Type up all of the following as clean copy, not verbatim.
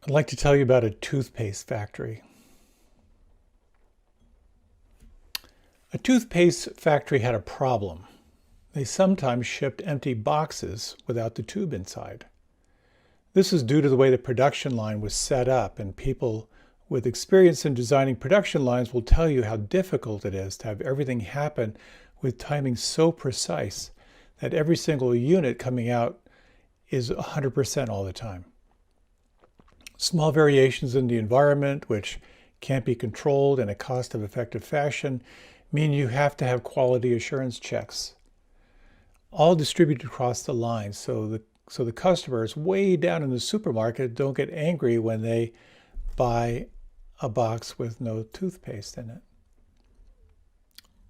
I'd like to tell you about a toothpaste factory. A toothpaste factory had a problem. They sometimes shipped empty boxes without the tube inside. This is due to the way the production line was set up, and people with experience in designing production lines will tell you how difficult it is to have everything happen with timing so precise that every single unit coming out is 100% all the time. Small variations in the environment, which can't be controlled in a cost-effective fashion, mean you have to have quality assurance checks, all distributed across the line, so the customers way down in the supermarket don't get angry when they buy a box with no toothpaste in it.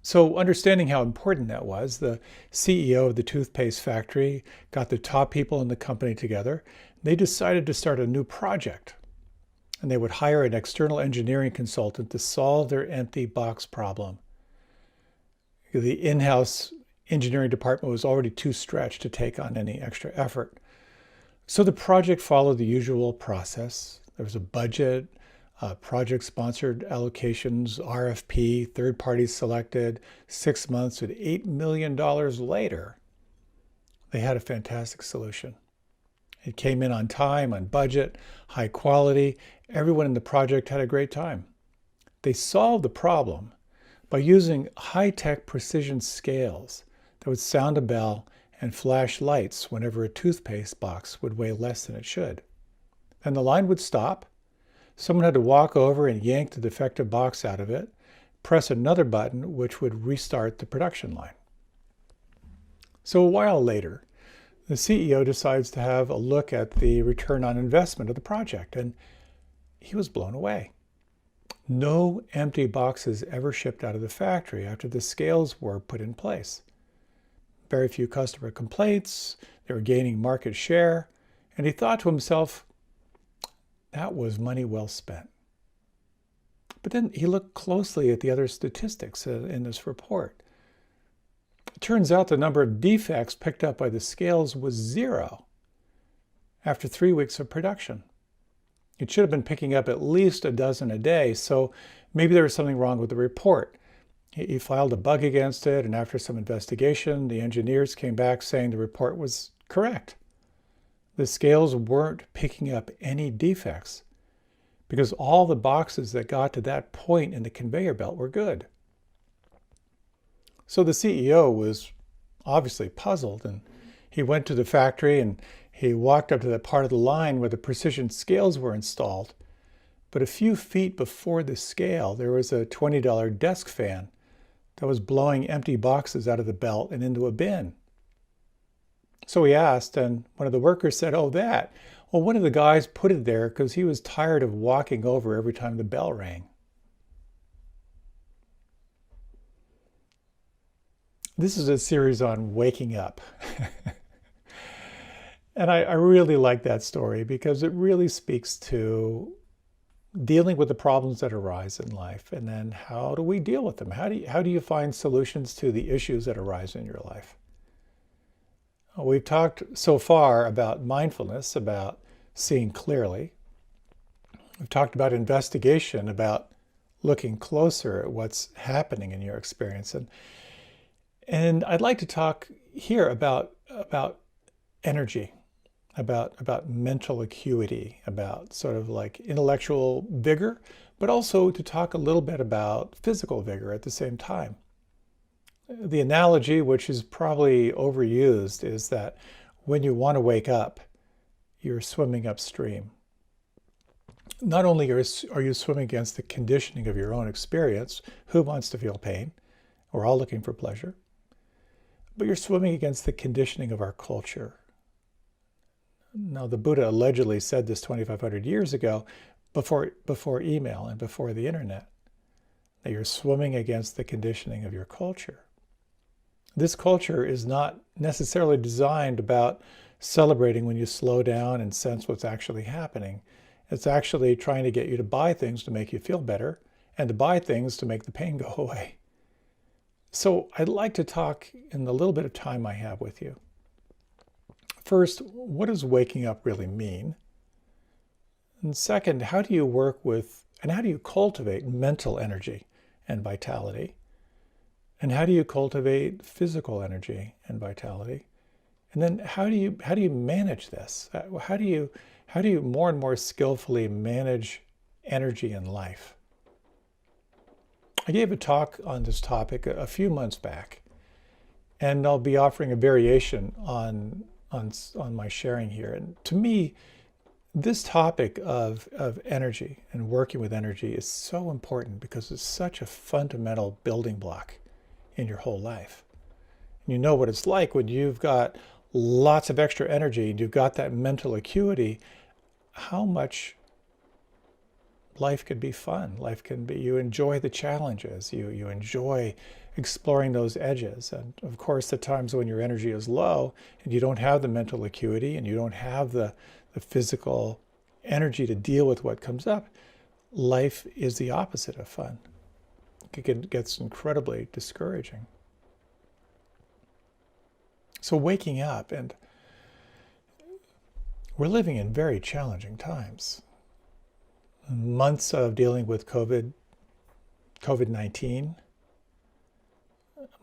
So understanding how important that was, the CEO of the toothpaste factory got the top people in the company together. They decided to start a new project, and they would hire an external engineering consultant to solve their empty box problem. The in-house engineering department was already too stretched to take on any extra effort. So the project followed the usual process. There was a budget, project-sponsored allocations, RFP, third parties selected, 6 months, with $8 million later, they had a fantastic solution. It came in on time, on budget, high quality. Everyone in the project had a great time. They solved the problem by using high-tech precision scales that would sound a bell and flash lights whenever a toothpaste box would weigh less than it should. And the line would stop. Someone had to walk over and yank the defective box out of it, press another button, which would restart the production line. So a while later, the CEO decides to have a look at the return on investment of the project, and he was blown away. No empty boxes ever shipped out of the factory after the scales were put in place. Very few customer complaints, they were gaining market share, and he thought to himself, that was money well spent. But then he looked closely at the other statistics in this report. It turns out the number of defects picked up by the scales was 0 after 3 weeks of production. It should have been picking up at least a dozen a day, so maybe there was something wrong with the report. He filed a bug against it, and after some investigation, the engineers came back saying the report was correct. The scales weren't picking up any defects because all the boxes that got to that point in the conveyor belt were good. So the CEO was obviously puzzled, and he went to the factory and he walked up to that part of the line where the precision scales were installed. But a few feet before the scale, there was a $20 desk fan that was blowing empty boxes out of the belt and into a bin. So he asked, and one of the workers said, oh, that. Well, one of the guys put it there because he was tired of walking over every time the bell rang. This is a series on waking up. And I really like that story because it really speaks to dealing with the problems that arise in life, and then how do we deal with them? How do you find solutions to the issues that arise in your life? We've talked so far about mindfulness, about seeing clearly. We've talked about investigation, about looking closer at what's happening in your experience. And I'd like to talk here about energy, about mental acuity, about sort of like intellectual vigor, but also to talk a little bit about physical vigor at the same time. The analogy, which is probably overused, is that when you want to wake up, you're swimming upstream. Not only are you swimming against the conditioning of your own experience, who wants to feel pain? We're all looking for pleasure. But you're swimming against the conditioning of our culture. Now, the Buddha allegedly said this 2,500 years ago, before email and before the internet, that you're swimming against the conditioning of your culture. This culture is not necessarily designed about celebrating when you slow down and sense what's actually happening. It's actually trying to get you to buy things to make you feel better and to buy things to make the pain go away. So I'd like to talk in the little bit of time I have with you. First, what does waking up really mean? And second, how do you work with and how do you cultivate mental energy and vitality? And how do you cultivate physical energy and vitality? And then how do you manage this? How do you more and more skillfully manage energy in life? I gave a talk on this topic a few months back, and I'll be offering a variation on my sharing here. And to me, this topic of energy and working with energy is so important because it's such a fundamental building block in your whole life. And you know what it's like when you've got lots of extra energy and you've got that mental acuity, how much life can be fun. Life can be, you enjoy the challenges, you enjoy exploring those edges. And of course, the times when your energy is low and you don't have the mental acuity and you don't have the physical energy to deal with what comes up, life is the opposite of fun. It gets incredibly discouraging. So waking up, and we're living in very challenging times. Months of dealing with COVID-19,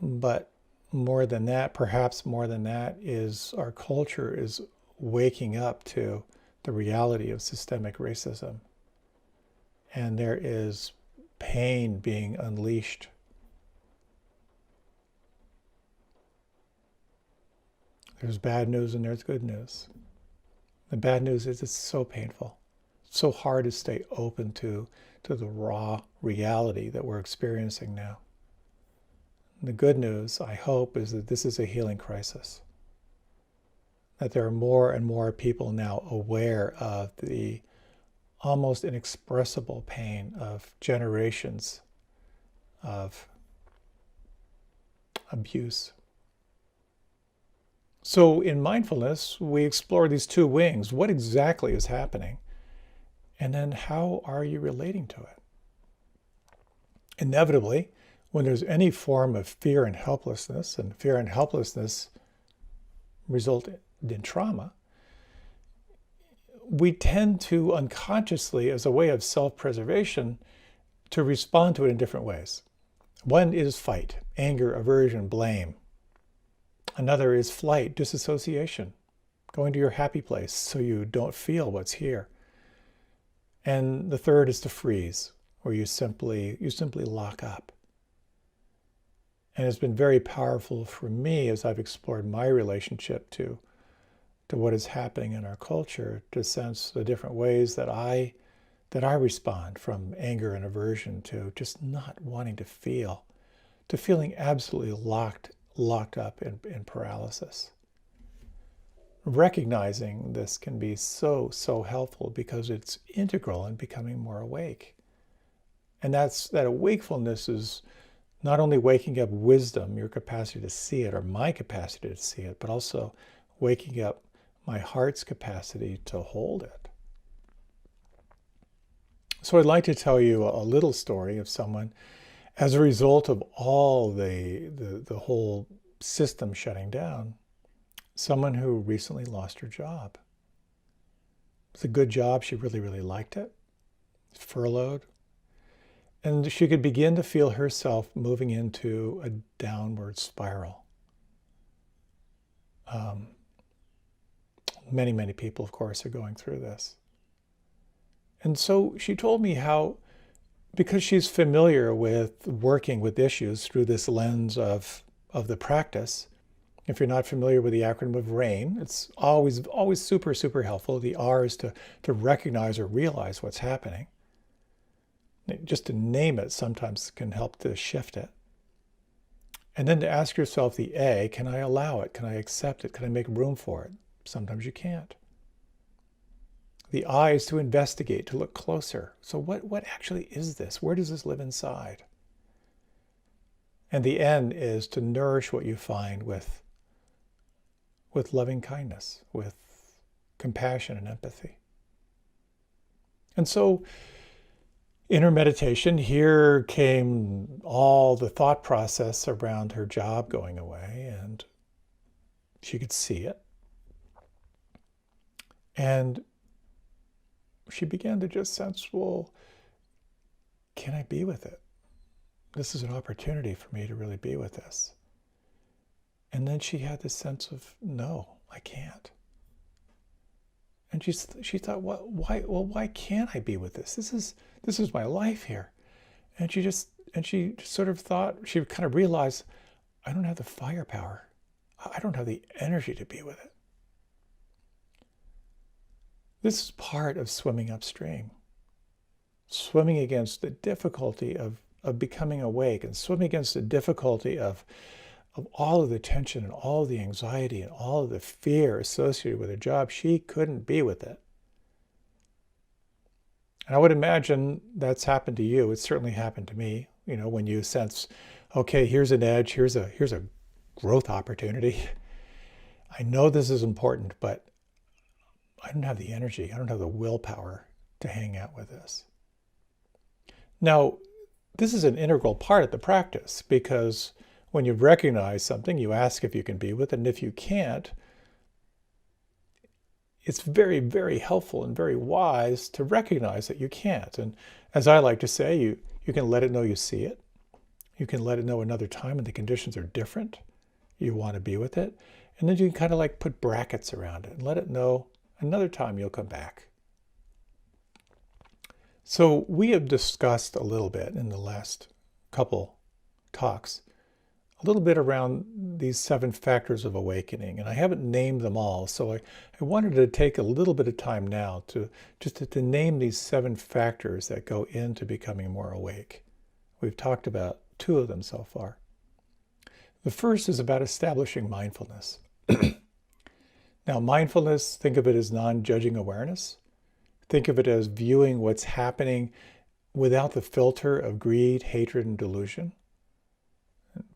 but more than that, perhaps more than that, is our culture is waking up to the reality of systemic racism. And there is pain being unleashed. There's bad news and there's good news. The bad news is it's so painful. It's so hard to stay open to the raw reality that we're experiencing now. And the good news, I hope, is that this is a healing crisis. That there are more and more people now aware of the almost inexpressible pain of generations of abuse. So in mindfulness, we explore these two wings. What exactly is happening? And then how are you relating to it? Inevitably, when there's any form of fear and helplessness result in trauma, we tend to unconsciously, as a way of self-preservation, to respond to it in different ways. One is fight, anger, aversion, blame. Another is flight, disassociation, going to your happy place so you don't feel what's here. And the third is to freeze, where you simply lock up. And it's been very powerful for me as I've explored my relationship to what is happening in our culture, to sense the different ways that I respond, from anger and aversion to just not wanting to feel, to feeling absolutely locked up in paralysis. Recognizing this can be so helpful because it's integral in becoming more awake. And that wakefulness is not only waking up wisdom, your capacity to see it, or my capacity to see it, but also waking up my heart's capacity to hold it. So I'd like to tell you a little story of someone, as a result of all the whole system shutting down, someone who recently lost her job. It's a good job. She really liked it. Furloughed. And she could begin to feel herself moving into a downward spiral. Many people, of course, are going through this. And so she told me how, because she's familiar with working with issues through this lens of the practice. If you're not familiar with the acronym of RAIN, it's always super helpful. The R is to recognize or realize what's happening. Just to name it sometimes can help to shift it. And then to ask yourself the A, can I allow it? Can I accept it? Can I make room for it? Sometimes you can't. The I is to investigate, to look closer. So what actually is this? Where does this live inside? And the N is to nourish what you find with loving kindness, with compassion and empathy. And so in her meditation, here came all the thought process around her job going away, and she could see it. And she began to just sense, well, can I be with it? This is an opportunity for me to really be with this. And then she had this sense of, no, I can't. And she thought, why can't I be with this? This is my life here. And she sort of thought, she kind of realized, I don't have the firepower. I don't have the energy to be with it. This is part of swimming upstream. Swimming against the difficulty of becoming awake, and swimming against the difficulty of all of the tension and all of the anxiety and all of the fear associated with a job. She couldn't be with it. And I would imagine that's happened to you. It certainly happened to me. You know, when you sense, okay, here's an edge, here's a growth opportunity. I know this is important, but I don't have the energy. I don't have the willpower to hang out with this. Now, this is an integral part of the practice, because when you recognize something, you ask if you can be with it, and if you can't, it's very, very helpful and very wise to recognize that you can't. And as I like to say, you can let it know you see it. You can let it know another time when the conditions are different. You want to be with it. And then you can kind of like put brackets around it and let it know another time you'll come back. So we have discussed a little bit in the last couple talks, a little bit around these 7 factors of awakening, and I haven't named them all, so I wanted to take a little bit of time now to name these 7 factors that go into becoming more awake. We've talked about 2 of them so far. The first is about establishing mindfulness. Now, mindfulness, think of it as non-judging awareness. Think of it as viewing what's happening without the filter of greed, hatred, and delusion.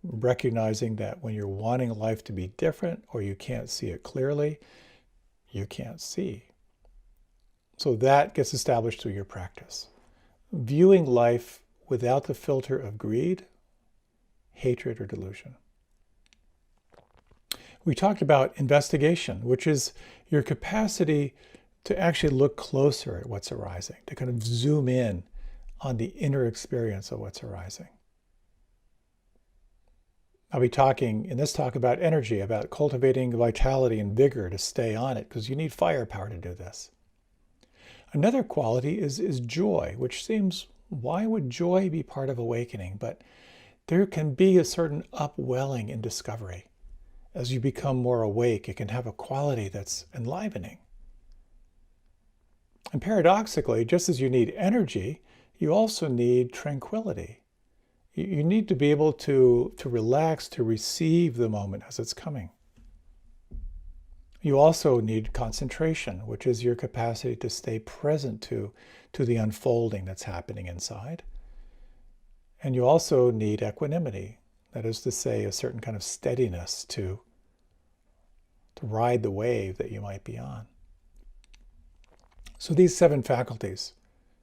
Recognizing that when you're wanting life to be different or you can't see it clearly, you can't see. So that gets established through your practice. Viewing life without the filter of greed, hatred, or delusion. We talked about investigation, which is your capacity to actually look closer at what's arising, to kind of zoom in on the inner experience of what's arising. I'll be talking in this talk about energy, about cultivating vitality and vigor to stay on it, because you need firepower to do this. Another quality is joy, which seems, why would joy be part of awakening? But there can be a certain upwelling in discovery. As you become more awake, it can have a quality that's enlivening. And paradoxically, just as you need energy, you also need tranquility. You need to be able to relax, to receive the moment as it's coming. You also need concentration, which is your capacity to stay present to the unfolding that's happening inside. And you also need equanimity, that is to say, a certain kind of steadiness to ride the wave that you might be on. So these 7 faculties,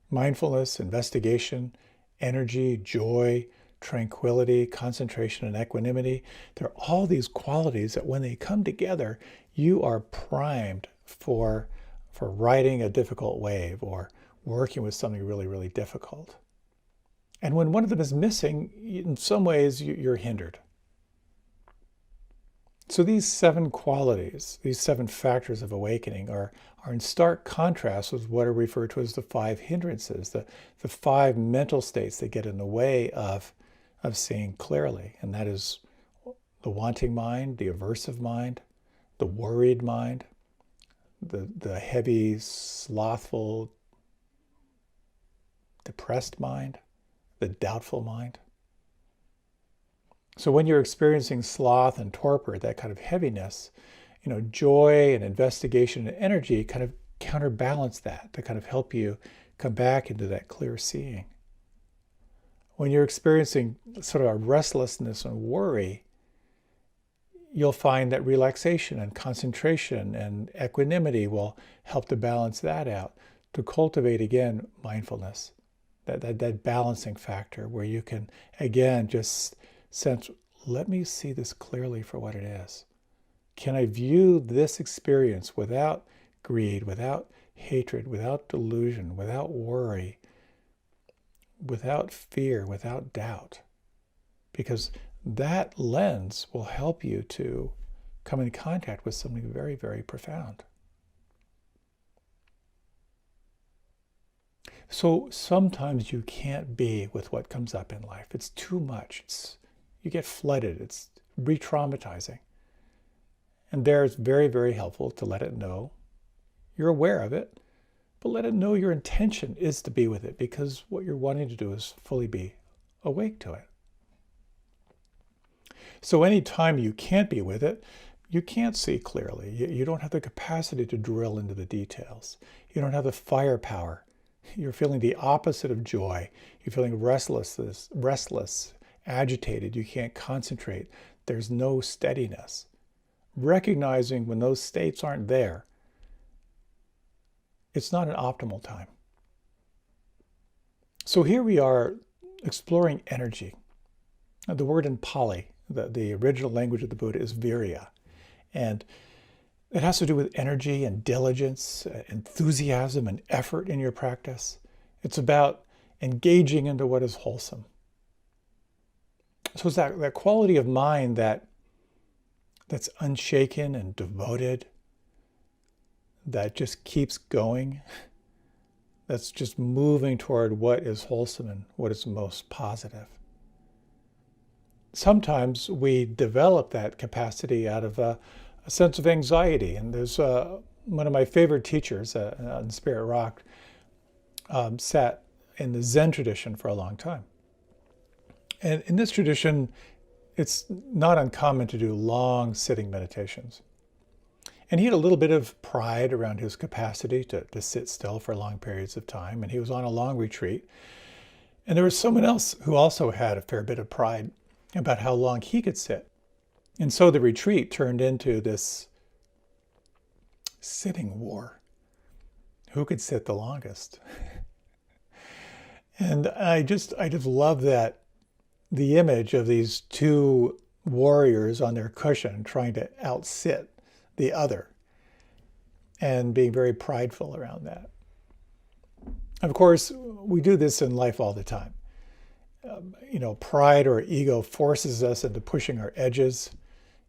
mindfulness, investigation, energy, joy, tranquility, concentration, and equanimity, they're all these qualities that when they come together, you are primed for riding a difficult wave or working with something really, really difficult. And when one of them is missing, in some ways you're hindered. So these 7 qualities, these 7 factors of awakening are in stark contrast with what are referred to as the 5 hindrances, the 5 mental states that get in the way of seeing clearly. And that is the wanting mind, the aversive mind, the worried mind, the heavy, slothful, depressed mind, the doubtful mind. So when you're experiencing sloth and torpor, that kind of heaviness, joy and investigation and energy kind of counterbalance that to kind of help you come back into that clear seeing. When you're experiencing sort of a restlessness and worry, you'll find that relaxation and concentration and equanimity will help to balance that out, to cultivate, again, mindfulness, that balancing factor where you can, again, just sense, let me see this clearly for what it is. Can I view this experience without greed, without hatred, without delusion, without worry, without fear, without doubt. Because that lens will help you to come in contact with something very, very profound. So sometimes you can't be with what comes up in life. It's too much. You get flooded. It's re-traumatizing. And there it's very, very helpful to let it know you're aware of it, but let it know your intention is to be with it, because what you're wanting to do is fully be awake to it. So anytime you can't be with it, you can't see clearly. You don't have the capacity to drill into the details. You don't have the firepower. You're feeling the opposite of joy. You're feeling restless, agitated. You can't concentrate. There's no steadiness. Recognizing when those states aren't there, it's not an optimal time. So here we are exploring energy. The word in Pali, the original language of the Buddha, is virya. And it has to do with energy and diligence, enthusiasm and effort in your practice. It's about engaging into what is wholesome. So it's that quality of mind that's unshaken and devoted, that just keeps going, that's just moving toward what is wholesome and what is most positive. Sometimes we develop that capacity out of a sense of anxiety. And there's one of my favorite teachers on Spirit Rock sat in the Zen tradition for a long time. And in this tradition, it's not uncommon to do long sitting meditations. And he had a little bit of pride around his capacity to sit still for long periods of time. And he was on a long retreat. And there was someone else who also had a fair bit of pride about how long he could sit. And so the retreat turned into this sitting war. Who could sit the longest? And I just love that, the image of these two warriors on their cushion trying to outsit the other and being very prideful around that. Of course, we do this in life all the time. Pride or ego forces us into pushing our edges,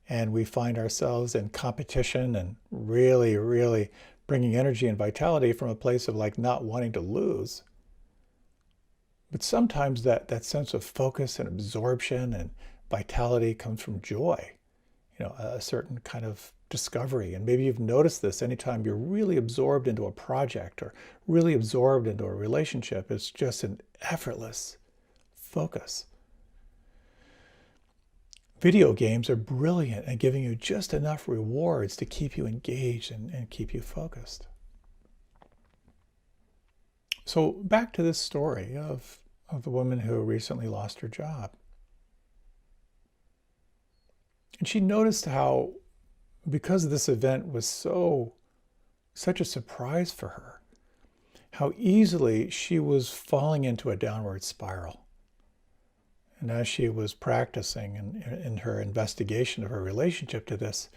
and we find ourselves in competition and really, really bringing energy and vitality from a place of like not wanting to lose. But sometimes that sense of focus and absorption and vitality comes from joy, a certain kind of discovery. And maybe you've noticed this anytime you're really absorbed into a project or really absorbed into a relationship. It's just an effortless focus. Video games are brilliant at giving you just enough rewards to keep you engaged and keep you focused. So back to this story of the woman who recently lost her job. And she noticed how, because this event was such a surprise for her, how easily she was falling into a downward spiral. And as she was practicing in her investigation of her relationship to this,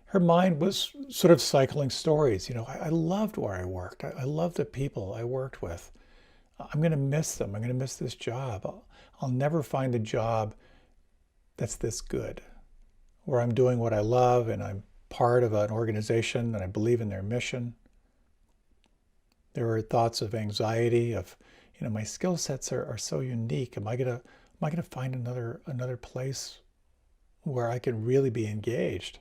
her mind was sort of cycling stories. I loved where I worked. I loved the people I worked with. I'm going to miss them. I'm going to miss this job. I'll never find a job that's this good, where I'm doing what I love and I'm part of an organization and I believe in their mission. There were thoughts of anxiety of, my skill sets are so unique. Am I going to find another place where I can really be engaged?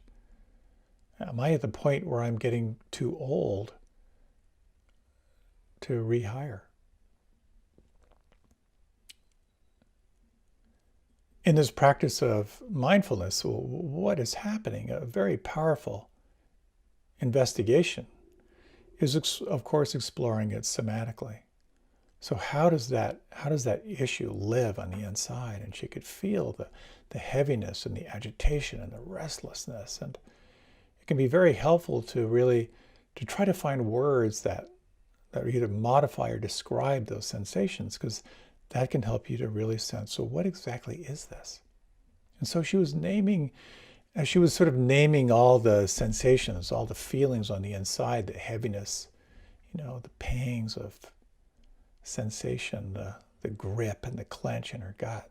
Am I at the point where I'm getting too old to rehire? In this practice of mindfulness, what is happening? A very powerful investigation is, of course, exploring it somatically. So how does that issue live on the inside? And she could feel the heaviness and the agitation and the restlessness. And it can be very helpful to try to find words that either modify or describe those sensations, because that can help you to really sense, so what exactly is this? And so she was as she was sort of naming all the sensations, all the feelings on the inside, the heaviness, the pangs of sensation, the grip and the clench in her gut.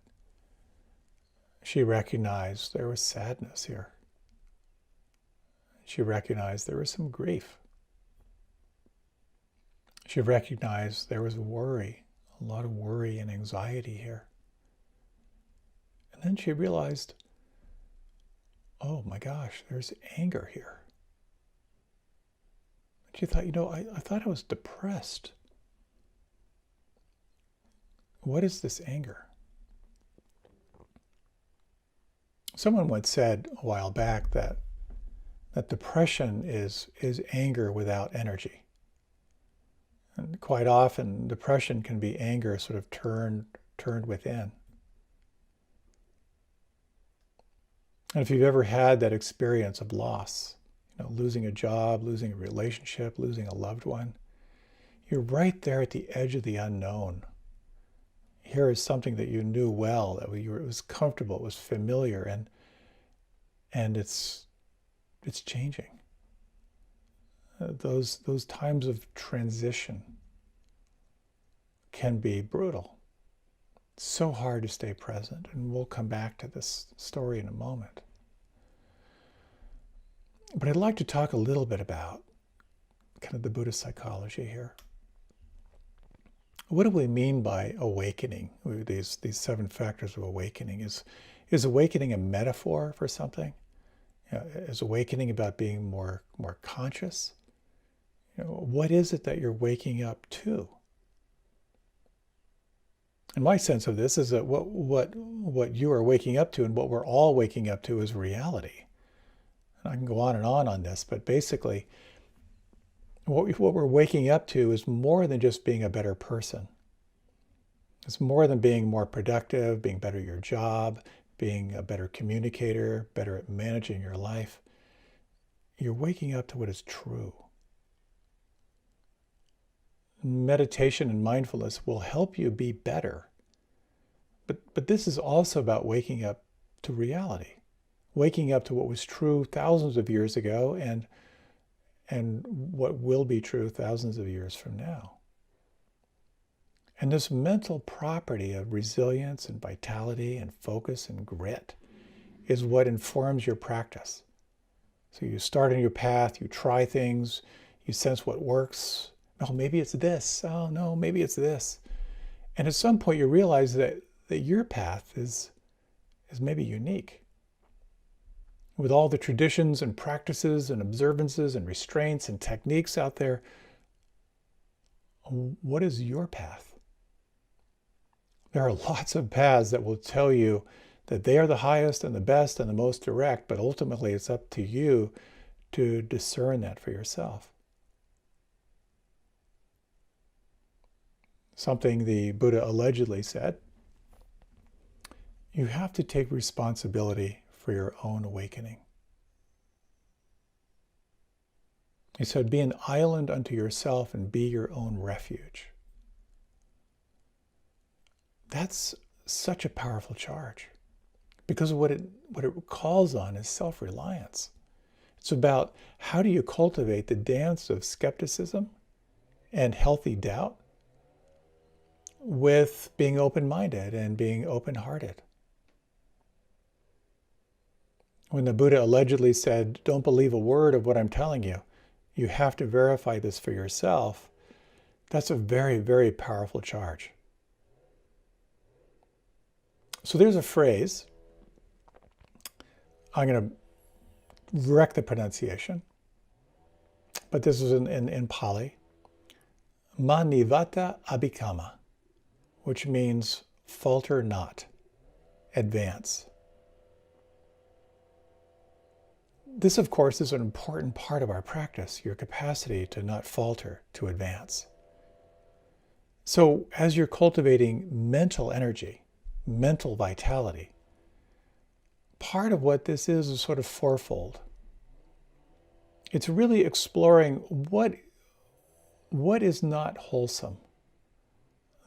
She recognized there was sadness here. She recognized there was some grief. She recognized there was worry, a lot of worry and anxiety here. And then she realized, oh my gosh, there's anger here. And she thought, I thought I was depressed. What is this anger? Someone once said a while back that depression is anger without energy. And quite often, depression can be anger sort of turned within. And if you've ever had that experience of loss, losing a job, losing a relationship, losing a loved one, you're right there at the edge of the unknown. Here is something that you knew well, that it was comfortable, it was familiar, and it's changing. Those times of transition can be brutal. It's so hard to stay present, and we'll come back to this story in a moment. But I'd like to talk a little bit about kind of the Buddhist psychology here. What do we mean by awakening? These 7 factors of awakening. Is awakening a metaphor for something? Is awakening about being more conscious? What is it that you're waking up to? And my sense of this is that what you are waking up to and what we're all waking up to is reality. And I can go on on this, but basically, what we're waking up to is more than just being a better person. It's more than being more productive, being better at your job, being a better communicator, better at managing your life. You're waking up to what is true. Meditation and mindfulness will help you be better. But this is also about waking up to reality, waking up to what was true thousands of years ago and what will be true thousands of years from now. And this mental property of resilience and vitality and focus and grit is what informs your practice. So you start on your path, you try things, you sense what works. Oh, maybe it's this. Oh, no, maybe it's this. And at some point you realize that your path is maybe unique. With all the traditions and practices and observances and restraints and techniques out there, what is your path? There are lots of paths that will tell you that they are the highest and the best and the most direct, but ultimately it's up to you to discern that for yourself. Something the Buddha allegedly said, you have to take responsibility for your own awakening. He said, be an island unto yourself and be your own refuge. That's such a powerful charge because what it calls on is self-reliance. It's about how do you cultivate the dance of skepticism and healthy doubt with being open-minded and being open-hearted. When the Buddha allegedly said, don't believe a word of what I'm telling you, you have to verify this for yourself, that's a very, very powerful charge. So there's a phrase, I'm going to wreck the pronunciation, but this is in Pali, ma nivata abhikama, which means falter not, advance. This, of course, is an important part of our practice, your capacity to not falter, to advance. So as you're cultivating mental energy, mental vitality, part of what this is sort of fourfold. It's really exploring what is not wholesome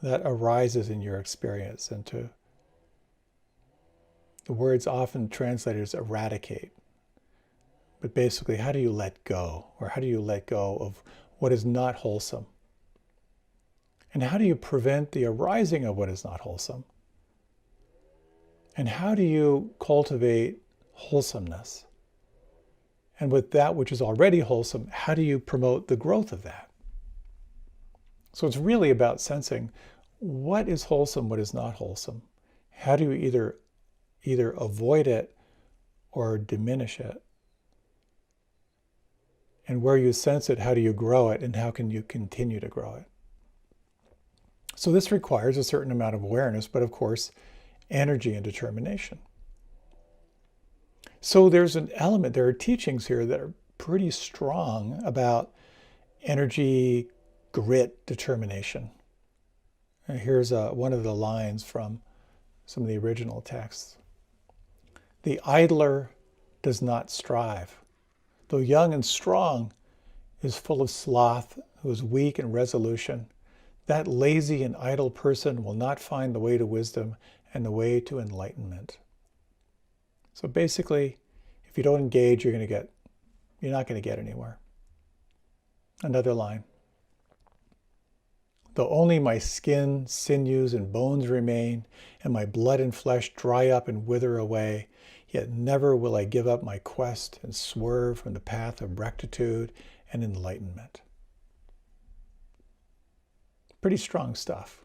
that arises in your experience, and the words often translated as eradicate. But basically, how do you let go? Or how do you let go of what is not wholesome? And how do you prevent the arising of what is not wholesome? And how do you cultivate wholesomeness? And with that which is already wholesome, how do you promote the growth of that? So it's really about sensing what is wholesome, what is not wholesome. How do you either avoid it or diminish it? And where you sense it, how do you grow it, and how can you continue to grow it? So this requires a certain amount of awareness, but of course, energy and determination. So there's an element, there are teachings here that are pretty strong about energy, grit, determination. And here's one of the lines from some of the original texts. The idler does not strive. Though young and strong, is full of sloth, who is weak in resolution. That lazy and idle person will not find the way to wisdom and the way to enlightenment. So basically, if you don't engage, you're not going to get anywhere. Another line. Though only my skin, sinews, and bones remain, and my blood and flesh dry up and wither away, yet never will I give up my quest and swerve from the path of rectitude and enlightenment. Pretty strong stuff.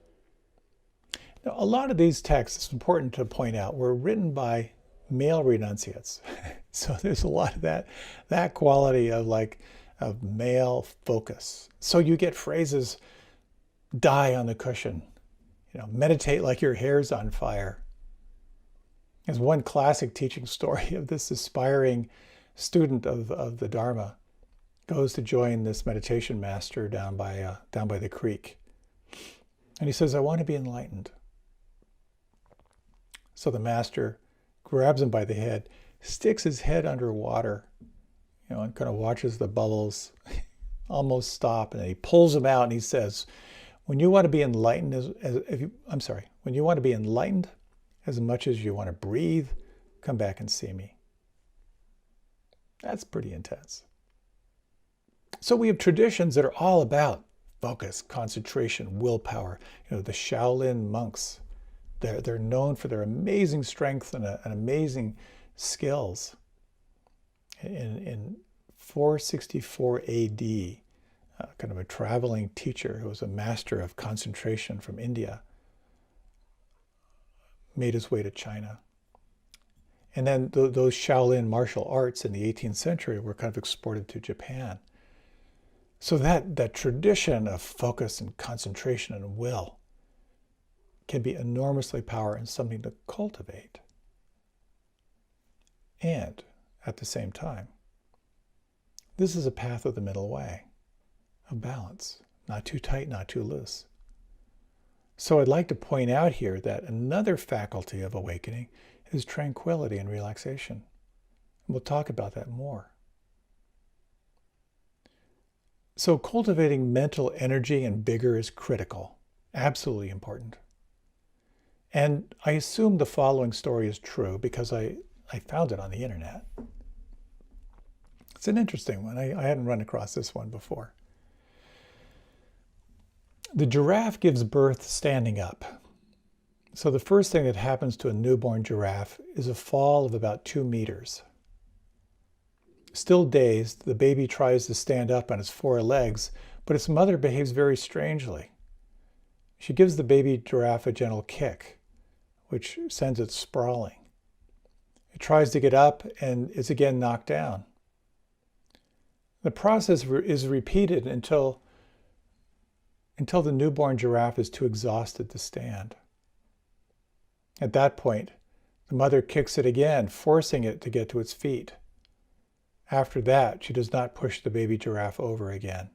Now, a lot of these texts, it's important to point out, were written by male renunciates. So there's a lot of that quality of male focus. So you get phrases, die on the cushion, meditate like your hair's on fire. There's one classic teaching story of this aspiring student of the Dharma goes to join this meditation master down by the creek. And he says, I want to be enlightened. So the master grabs him by the head, sticks his head underwater, and kind of watches the bubbles almost stop. And then he pulls him out and he says, when you want to be enlightened, when you want to be enlightened as much as you want to breathe, come back and see me. That's pretty intense. So we have traditions that are all about focus, concentration, willpower. The Shaolin monks, they're known for their amazing strength and amazing skills. In 464 AD, kind of a traveling teacher who was a master of concentration from India made his way to China. And then those Shaolin martial arts in the 18th century were kind of exported to Japan. So that tradition of focus and concentration and will can be enormously powerful and something to cultivate. And at the same time, this is a path of the middle way, of balance, not too tight, not too loose. So I'd like to point out here that another faculty of awakening is tranquility and relaxation. And we'll talk about that more. So cultivating mental energy and vigor is critical, absolutely important. And I assume the following story is true because I found it on the internet. It's an interesting one. I hadn't run across this one before. The giraffe gives birth standing up. So the first thing that happens to a newborn giraffe is a fall of about 2 meters. Still dazed, the baby tries to stand up on its 4 legs, but its mother behaves very strangely. She gives the baby giraffe a gentle kick, which sends it sprawling. It tries to get up and is again knocked down. The process is repeated until the newborn giraffe is too exhausted to stand. At that point, the mother kicks it again, forcing it to get to its feet. After that, she does not push the baby giraffe over again.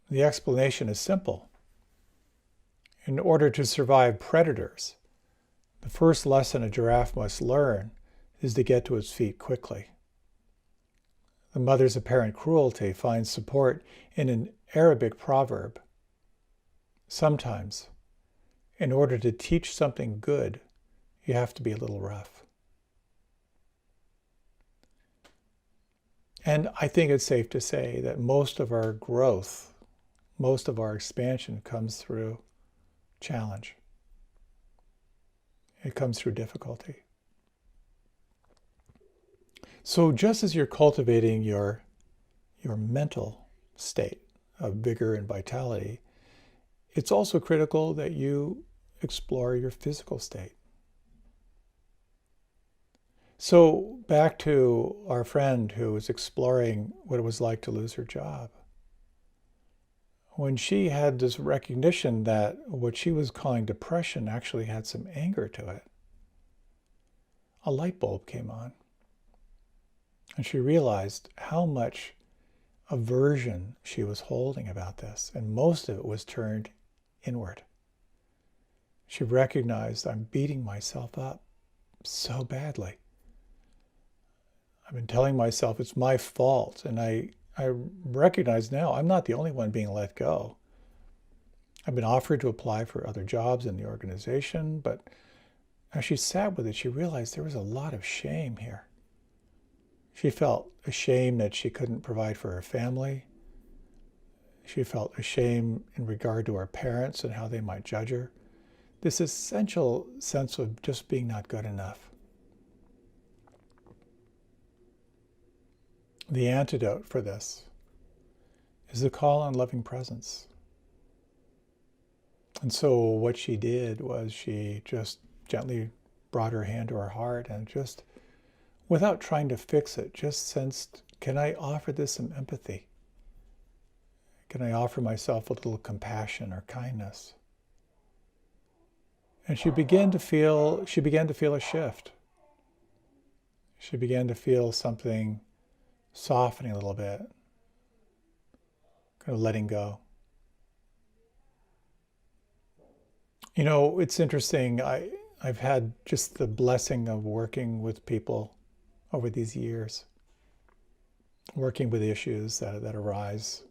The explanation is simple. In order to survive predators, the first lesson a giraffe must learn is to get to its feet quickly. The mother's apparent cruelty finds support in an Arabic proverb. Sometimes, in order to teach something good, you have to be a little rough. And I think it's safe to say that most of our growth, most of our expansion comes through challenge. It comes through difficulty. So just as you're cultivating your mental state of vigor and vitality, it's also critical that you explore your physical state. So back to our friend who was exploring what it was like to lose her job. When she had this recognition that what she was calling depression actually had some anger to it, a light bulb came on. And she realized how much aversion she was holding about this, and most of it was turned inward. She recognized, I'm beating myself up so badly. I've been telling myself it's my fault, and I recognize now I'm not the only one being let go. I've been offered to apply for other jobs in the organization, but as she sat with it, she realized there was a lot of shame here. She felt ashamed that she couldn't provide for her family. She felt ashamed in regard to her parents and how they might judge her. This essential sense of just being not good enough. The antidote for this is the call on loving presence. And so what she did was she just gently brought her hand to her heart and just, without trying to fix it, just sensed, can I offer this some empathy? Can I offer myself a little compassion or kindness? And she began to feel a shift. She began to feel something softening a little bit, kind of letting go. You know, it's interesting. I've had just the blessing of working with people over these years, working with issues that arise.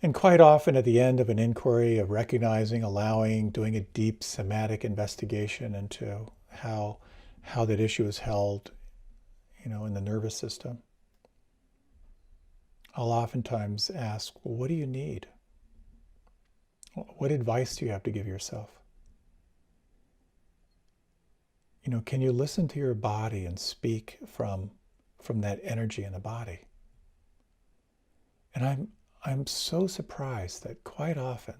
And quite often at the end of an inquiry of recognizing, allowing, doing a deep somatic investigation into how that issue is held, in the nervous system, I'll oftentimes ask, well, what do you need? What advice do you have to give yourself? Can you listen to your body and speak from that energy in the body? And I'm so surprised that quite often,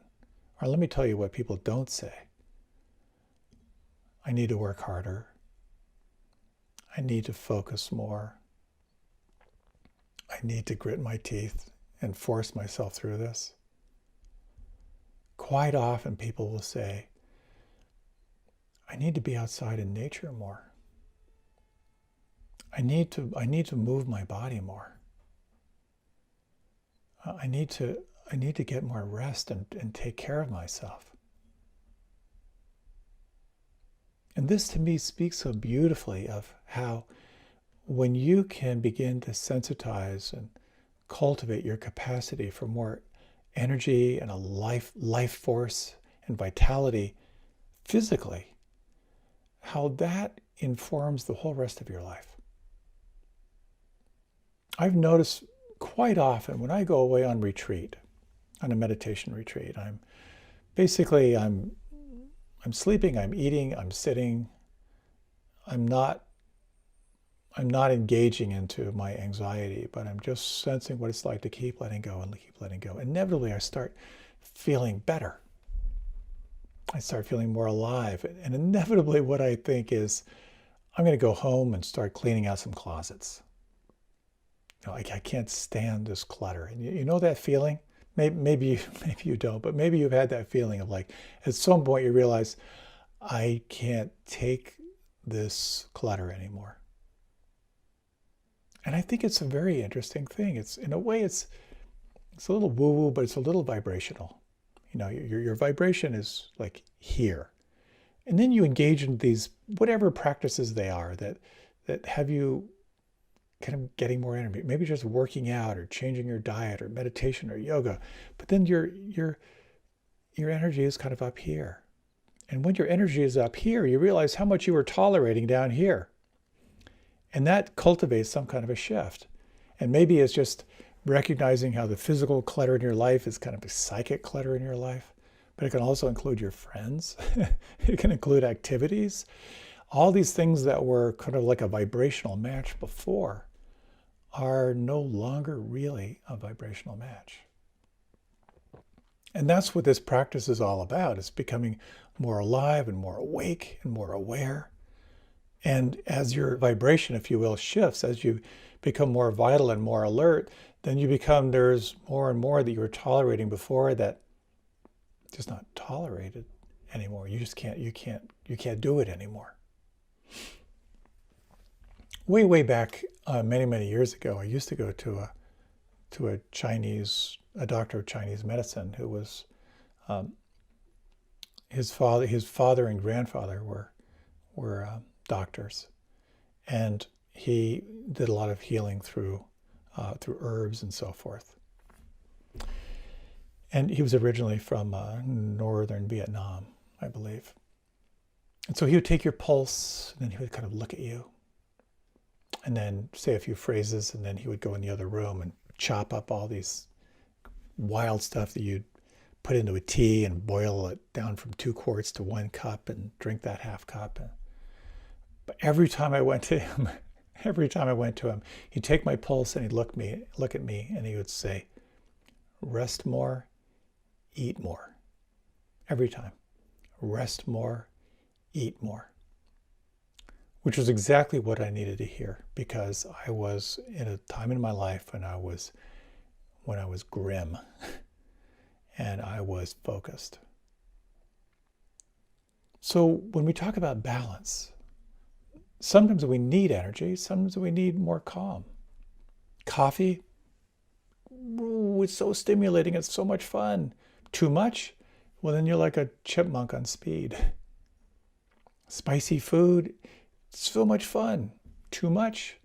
or let me tell you what people don't say. I need to work harder. I need to focus more. I need to grit my teeth and force myself through this. Quite often people will say, I need to be outside in nature more. I need to move my body more. I need to get more rest and take care of myself. And this to me speaks so beautifully of how when you can begin to sensitize and cultivate your capacity for more energy and a life force and vitality physically, how that informs the whole rest of your life. I've noticed quite often when I go away on retreat, on a meditation retreat, I'm sleeping, I'm eating, I'm sitting. I'm not engaging into my anxiety, but I'm just sensing what it's like to keep letting go and keep letting go. Inevitably, I start feeling better. I start feeling more alive. And inevitably, what I think is, I'm going to go home and start cleaning out some closets. I can't stand this clutter. And you know that feeling? Maybe you don't, but maybe you've had that feeling of like, at some point you realize, I can't take this clutter anymore. And I think it's a very interesting thing. It's, in a way, it's a little woo-woo, but it's a little vibrational. Your vibration is like here. And then you engage in these, whatever practices they are that have you kind of getting more energy. Maybe just working out or changing your diet or meditation or yoga. But then your energy is kind of up here. And when your energy is up here, you realize how much you were tolerating down here. And that cultivates some kind of a shift. And maybe it's just recognizing how the physical clutter in your life is kind of a psychic clutter in your life, but it can also include your friends. It can include activities. All these things that were kind of like a vibrational match before are no longer really a vibrational match. And that's what this practice is all about. It's becoming more alive and more awake and more aware. And as your vibration, if you will, shifts, as you become more vital and more alert, then there's more and more that you were tolerating before that just not tolerated anymore. You can't do it anymore. Way back, many years ago, I used to go to a doctor of Chinese medicine who was, his father and grandfather were doctors, and he did a lot of healing through herbs and so forth. And he was originally from northern Vietnam, I believe. And so he would take your pulse, and then he would kind of look at you, and then say a few phrases, and then he would go in the other room and chop up all these wild stuff that you'd put into a tea and boil it down from 2 quarts to 1 cup and drink that half cup. But every time I went to him, he'd take my pulse and he'd look at me, and he would say, "Rest more, eat more." Every time. Rest more, eat more. Which was exactly what I needed to hear, because I was in a time in my life when I was grim and I was focused. So when we talk about balance, sometimes we need energy, sometimes we need more calm. Coffee, ooh, it's so stimulating, it's so much fun. Too much? Well, then you're like a chipmunk on speed. Spicy food, so much fun. Too much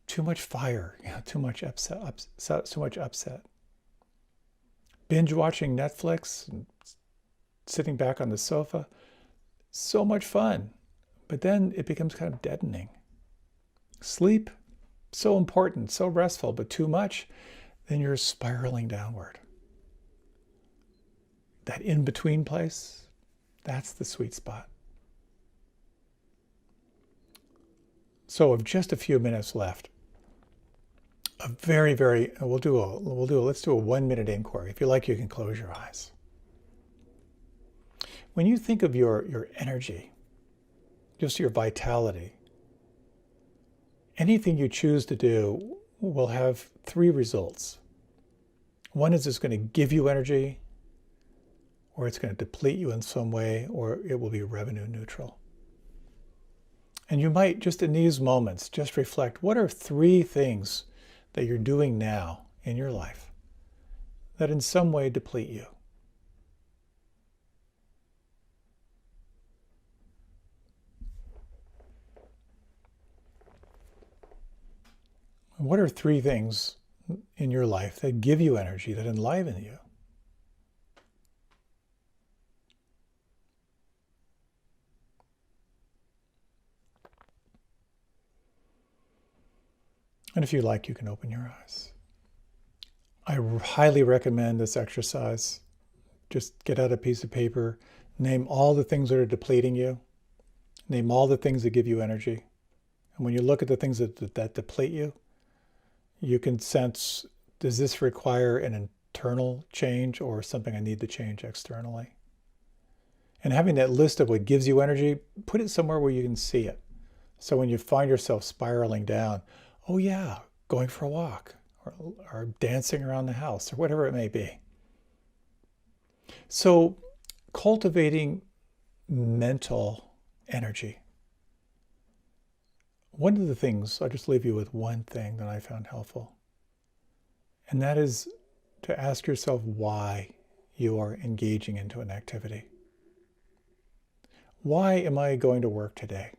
fire. Too much upset. Binge watching Netflix and sitting back on the sofa, so much fun. But then it becomes kind of deadening. Sleep, so important, so restful, but too much, then you're spiraling downward. That in-between place, that's the sweet spot. So with just a few minutes left, let's do a 1-minute inquiry. If you like, you can close your eyes. When you think of your energy, just your vitality, anything you choose to do will have 3 results. One is it's going to give you energy, or it's going to deplete you in some way, or it will be revenue neutral. And you might, just in these moments, just reflect, what are 3 things that you're doing now in your life that in some way deplete you? What are 3 things in your life that give you energy, that enliven you? And if you like, you can open your eyes. I highly recommend this exercise. Just get out a piece of paper, name all the things that are depleting you, name all the things that give you energy. And when you look at the things that deplete you, you can sense, does this require an internal change or something I need to change externally? And having that list of what gives you energy, put it somewhere where you can see it. So when you find yourself spiraling down, oh yeah, going for a walk or dancing around the house or whatever it may be. So cultivating mental energy. One of the things, I'll just leave you with one thing that I found helpful, and that is to ask yourself why you are engaging into an activity. Why am I going to work today?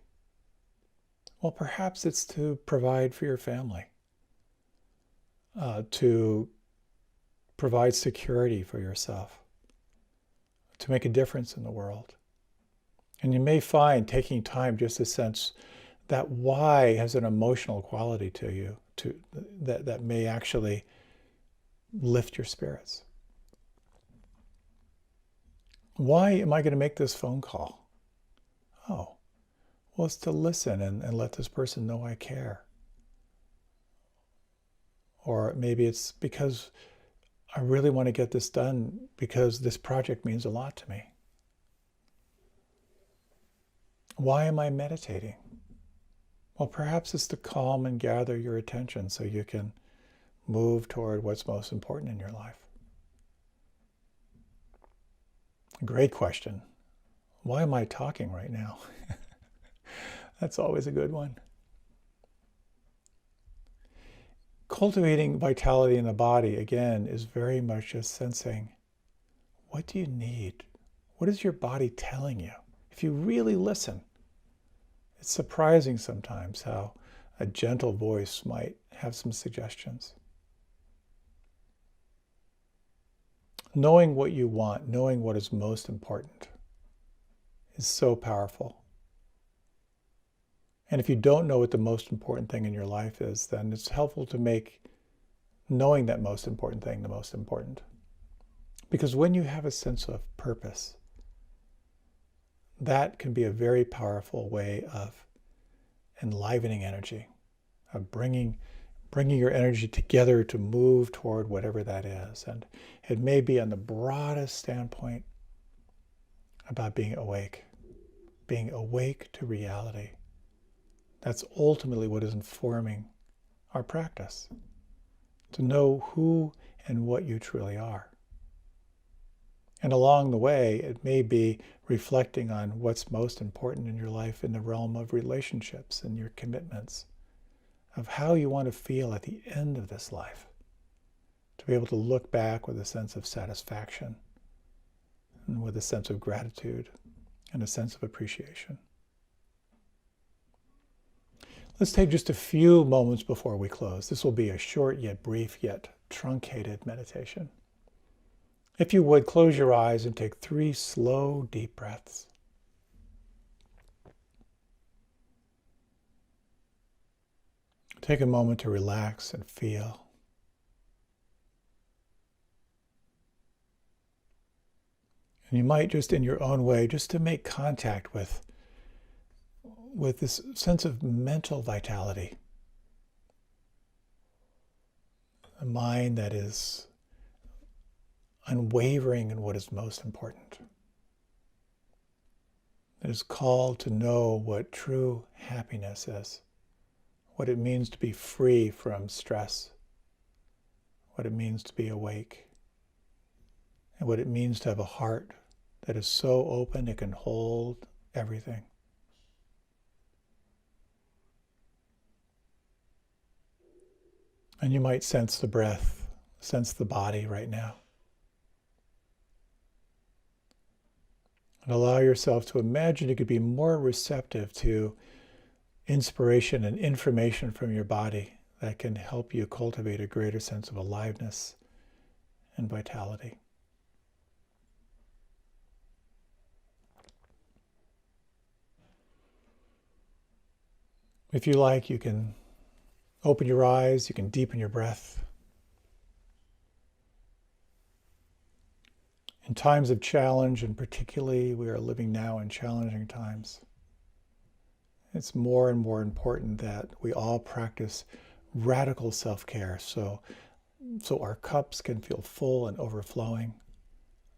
Well, perhaps it's to provide for your family, to provide security for yourself, to make a difference in the world. And you may find taking time just to sense that why has an emotional quality to you that may actually lift your spirits. Why am I going to make this phone call? Oh, well, it's to listen and let this person know I care. Or maybe it's because I really want to get this done because this project means a lot to me. Why am I meditating? Well, perhaps it's to calm and gather your attention so you can move toward what's most important in your life. Great question. Why am I talking right now? That's always a good one. Cultivating vitality in the body, again, is very much just sensing, what do you need? What is your body telling you? If you really listen, it's surprising sometimes how a gentle voice might have some suggestions. Knowing what you want, knowing what is most important, is so powerful. And if you don't know what the most important thing in your life is, then it's helpful to make knowing that most important thing the most important. Because when you have a sense of purpose, that can be a very powerful way of enlivening energy, of bringing your energy together to move toward whatever that is. And it may be on the broadest standpoint about being awake to reality. That's ultimately what is informing our practice, to know who and what you truly are. And along the way, it may be reflecting on what's most important in your life in the realm of relationships and your commitments, of how you want to feel at the end of this life, to be able to look back with a sense of satisfaction and with a sense of gratitude and a sense of appreciation. Let's take just a few moments before we close. This will be a short yet brief yet truncated meditation. If you would, close your eyes and take 3 slow, deep breaths. Take a moment to relax and feel. And you might just in your own way, just to make contact with this sense of mental vitality. A mind that is unwavering in what is most important. That is called to know what true happiness is. What it means to be free from stress. What it means to be awake. And what it means to have a heart that is so open it can hold everything. And you might sense the breath, sense the body right now. And allow yourself to imagine you could be more receptive to inspiration and information from your body that can help you cultivate a greater sense of aliveness and vitality. If you like, you can open your eyes, you can deepen your breath. In times of challenge, and particularly we are living now in challenging times, it's more and more important that we all practice radical self-care so our cups can feel full and overflowing,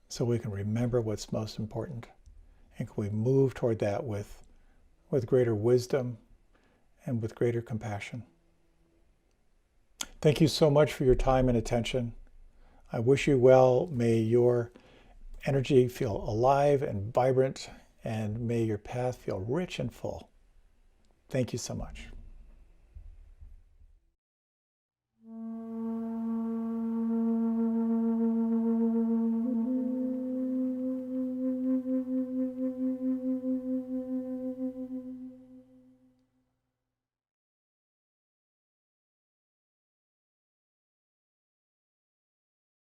so we can remember what's most important, and can we move toward that with greater wisdom and with greater compassion. Thank you so much for your time and attention. I wish you well. May your energy feel alive and vibrant, and may your path feel rich and full. Thank you so much.